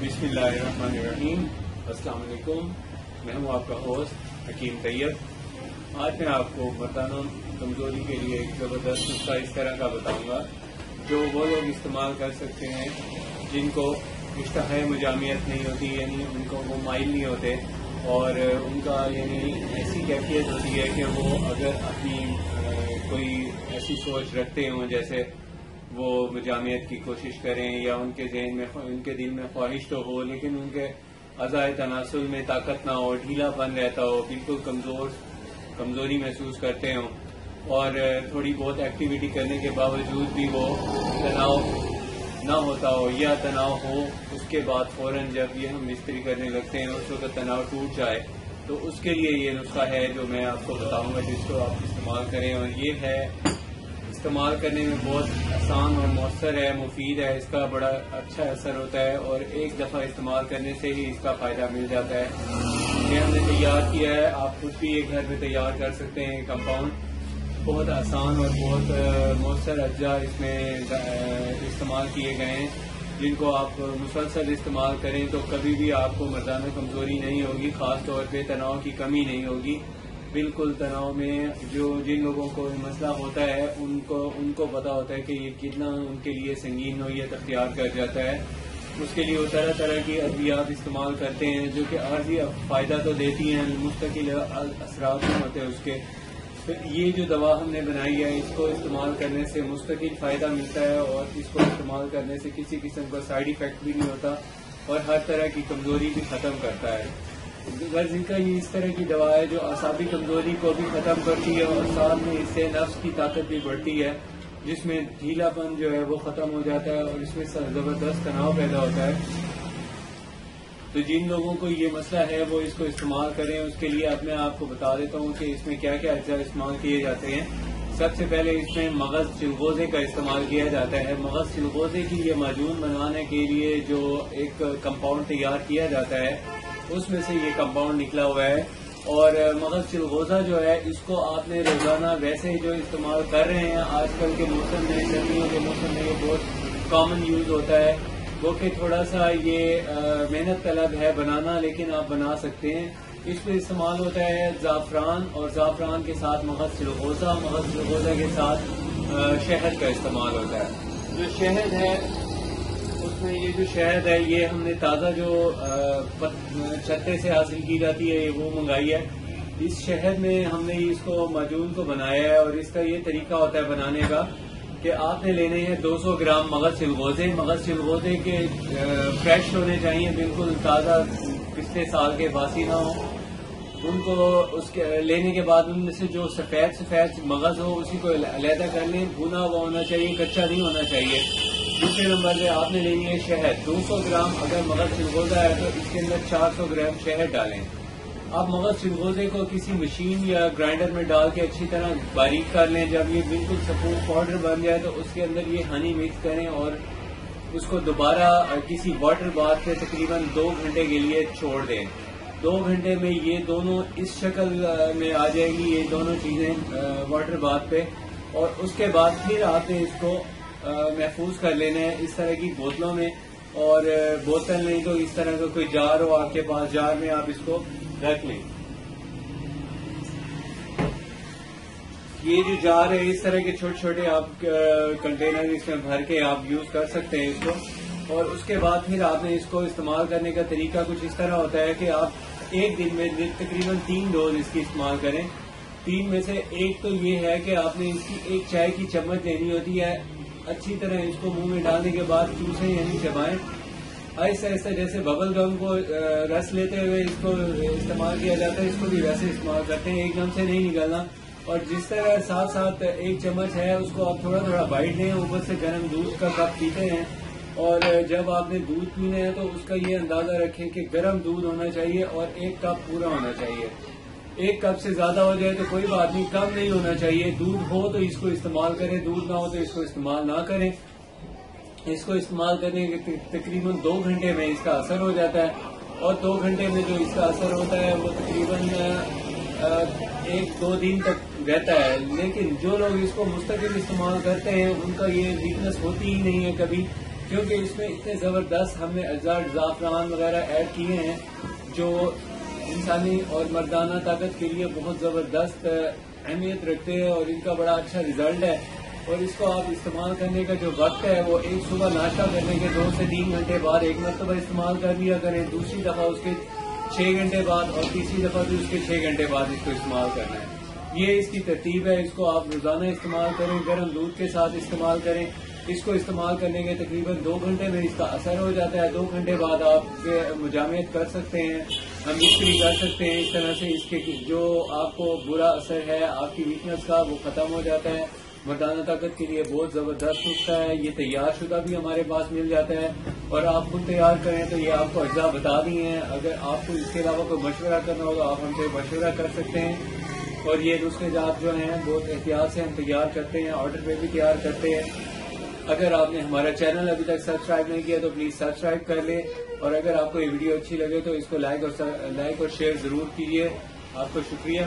बिस्मिल्लाहिर्रहमानिर्रहीम। अस्सलाम वालेकुम। मैं हूँ आपका होस्ट हकीम तैयब। आज मैं आपको मर्दाना कमजोरी के लिए एक ज़बरदस्त नुस्खा इस तरह का बताऊंगा जो वो लोग इस्तेमाल कर सकते हैं जिनको इश्तहा मजामियत नहीं होती, यानी उनको वो माइल नहीं होते और उनका यानी ऐसी कैफियत होती है कि वो अगर अपनी कोई ऐसी सोच रखते हों जैसे वो मजामियत की कोशिश करें या उनके ज़हन में उनके दिल में ख्वाहिश तो हो लेकिन उनके अज़ाए तनासुल में ताकत ना हो, ढीलापन रहता हो, बिल्कुल कमज़ोरी महसूस करते हों और थोड़ी बहुत एक्टिविटी करने के बावजूद भी वो तनाव ना होता हो या तनाव हो उसके बाद फौरन जब ये हम मिस्त्री करने लगते हैं उस वक्त तनाव टूट जाए, तो उसके लिए ये नुस्खा है जो मैं आपको बताऊंगा जिसको आप इस्तेमाल करें। और ये है इस्तेमाल करने में बहुत आसान और मौसर है, मुफीद है, इसका बड़ा अच्छा असर होता है और एक दफ़ा इस्तेमाल करने से ही इसका फ़ायदा मिल जाता है। ये हमने तैयार किया है, आप खुद भी एक घर में तैयार कर सकते हैं। कंपाउंड बहुत आसान और बहुत मौसर अज्जा इसमें इस्तेमाल किए गए हैं जिनको आप मुसलसल इस्तेमाल करें तो कभी भी आपको मर्दाना कमज़ोरी नहीं होगी, ख़ास तौर पे तनाव की कमी नहीं होगी। बिल्कुल तनाव में जिन लोगों को मसला होता है उनको पता होता है कि ये कितना उनके लिए संगीन नौइयत अख्तियार कर जाता है। उसके लिए वो तरह तरह की अद्वियात इस्तेमाल करते हैं जो कि आर्जी फ़ायदा तो देती हैं, मुस्तकिल असरात नहीं होते उसके। तो ये जो दवा हमने बनाई है इसको इस्तेमाल करने से मुस्तकिल फ़ायदा मिलता है और इसको इस्तेमाल करने से किसी किस्म का साइड इफ़ेक्ट भी नहीं होता और हर तरह की कमज़ोरी भी ख़त्म करता है। गर्ज इनका ये इस तरह की दवा है जो असाबी कमज़ोरी को भी ख़त्म करती है और साथ में इससे नफ्स की ताकत भी बढ़ती है जिसमें ढीलापन जो है वो ख़त्म हो जाता है और इसमें ज़बरदस्त तनाव पैदा होता है। तो जिन लोगों को ये मसला है वो इसको इस्तेमाल करें। उसके लिए अब मैं आपको बता देता हूँ कि इसमें क्या क्या अज्जा इस्तेमाल किए जाते हैं। सबसे पहले इसमें मगज़ चिलगोज़े का इस्तेमाल किया जाता है। मगज़ चिलगोज़े की ये माजून बनाने के लिए जो एक कंपाउंड तैयार किया जाता है उसमें से ये कंपाउंड निकला हुआ है। और मगज़ चिलगोज़ा जो है इसको आपने रोज़ाना वैसे ही जो इस्तेमाल कर रहे हैं आजकल के मौसम में, सर्दियों के मौसम में ये बहुत कॉमन यूज़ होता है, वो कि थोड़ा सा ये मेहनत तलब है बनाना लेकिन आप बना सकते हैं। इसमें इस्तेमाल होता है ज़ाफ़रान और ज़ाफ़रान के साथ मगज़ चिलगोज़ा के साथ शहद का इस्तेमाल होता है। जो शहद है उसमें ये जो शहद है ये हमने ताज़ा जो छत्ते से हासिल की जाती है वो मंगाई है। इस शहद में हमने इसको माजून को बनाया है और इसका ये तरीका होता है बनाने का कि आपने लेने हैं 200 ग्राम मगज़ चिलगोज़े के फ्रेश होने चाहिए, बिल्कुल ताज़ा, पिछले साल के बासी ना हो। उनको उसके लेने के बाद उनमें से जो सफ़ेद मगज़ हो उसी को अलहदा कर लें, भुना हुआ होना चाहिए, कच्चा नहीं होना चाहिए। दूसरे नंबर पे आपने लेनी है शहद 200 ग्राम। अगर मगज़ चिलगोज़ा है तो इसके अंदर 400 ग्राम शहद डालें। आप मगज़ चिलगोज़े को किसी मशीन या ग्राइंडर में डाल के अच्छी तरह बारीक कर लें। जब ये बिल्कुल सफेद पाउडर बन जाए तो उसके अंदर ये हनी मिक्स करें और उसको दोबारा किसी वाटर बाथ में तकरीबन 2 घंटे के लिए छोड़ दें। 2 घंटे में ये दोनों इस शक्ल में आ जाएगी, ये दोनों चीज़ें वाटर बाथ पे। और उसके बाद फिर आपने इसको महफूज कर लेना है इस तरह की बोतलों में, और बोतल नहीं तो इस तरह का कोई जार हो आपके पास, जार में आप इसको रख लें। ये जो जार है इस तरह के छोटे छोटे आप कंटेनर इसमें भर के आप यूज कर सकते हैं इसको। और उसके बाद फिर आपने इसको इस्तेमाल करने का तरीका कुछ इस तरह होता है कि आप एक दिन में तकरीबन 3 डोज इसकी इस्तेमाल करें। 3 में से एक तो ये है कि आपने इसकी एक चाय की चम्मच लेनी होती है, अच्छी तरह इसको मुंह में डालने के बाद चूसें यानी चबाएं आहिस्ता आहिस्ता, जैसे बबल गम को रस लेते हुए इसको इस्तेमाल किया जाता है, इसको भी वैसे इस्तेमाल करते हैं, एकदम से नहीं निकलना। और जिस तरह साथ साथ एक चम्मच है उसको आप थोड़ा थोड़ा बाइट लें, ऊपर से गर्म दूध का कप पीते हैं। और जब आपने दूध पीना है तो उसका ये अंदाजा रखें कि गर्म दूध होना चाहिए और 1 कप पूरा होना चाहिए। 1 कप से ज्यादा हो जाए तो कोई बात नहीं, कम नहीं होना चाहिए। दूध हो तो इसको इस्तेमाल करें, दूध ना हो तो इसको इस्तेमाल ना करें। इसको इस्तेमाल करने के तकरीबन 2 घंटे में इसका असर हो जाता है और 2 घंटे में जो इसका असर होता है वो तकरीबन 1-2 दिन तक रहता है। लेकिन जो लोग इसको मुस्तकिल इस्तेमाल करते हैं उनका ये वीकनेस होती ही नहीं है कभी, کیونکہ اس میں اتنے زبردست ہم نے اجزاء زعفران وغیرہ ایڈ کیے ہیں جو انسانی اور مردانہ طاقت کے لیے بہت زبردست اہمیت رکھتے ہیں اور ان کا بڑا اچھا ریزلٹ ہے. اور اس کو آپ استعمال کرنے کا جو وقت ہے وہ ایک صبح ناشتہ کرنے کے 2 سے 3 گھنٹے بعد ایک مرتبہ استعمال کر لیا کریں, دوسری دفعہ اس کے 6 گھنٹے بعد اور تیسری دفعہ بھی اس کے 6 گھنٹے بعد اس کو استعمال کرنا ہے. یہ اس کی ترتیب ہے. اس کو آپ روزانہ استعمال کریں, گرم دودھ کے ساتھ استعمال کریں. اس کو استعمال کرنے کے تقریباً 2 گھنٹے میں اس کا اثر ہو جاتا ہے. 2 گھنٹے بعد آپ مجامعت کر سکتے ہیں, ہم مشکری کر سکتے ہیں. اس طرح سے اس کے جو آپ کو برا اثر ہے آپ کی ویکنس کا وہ ختم ہو جاتا ہے. مردانہ طاقت کے لیے بہت زبردست نسخہ ہے. یہ تیار شدہ بھی ہمارے پاس مل جاتا ہے اور آپ خود تیار کریں تو یہ آپ کو اجزاء بتا دیے ہیں. اگر آپ کو اس کے علاوہ کوئی مشورہ کرنا ہو تو آپ ہم سے مشورہ کر سکتے ہیں. اور یہ نسخے جات جو ہیں بہت احتیاط سے ہم تیار کرتے ہیں, آرڈر پہ بھی تیار کرتے ہیں. اگر آپ نے ہمارا چینل ابھی تک سبسکرائب نہیں کیا تو پلیز سبسکرائب کر لیں, اور اگر آپ کو یہ ویڈیو اچھی لگے تو اس کو لائک اور شیئر ضرور کیجیے. آپ کو شکریہ.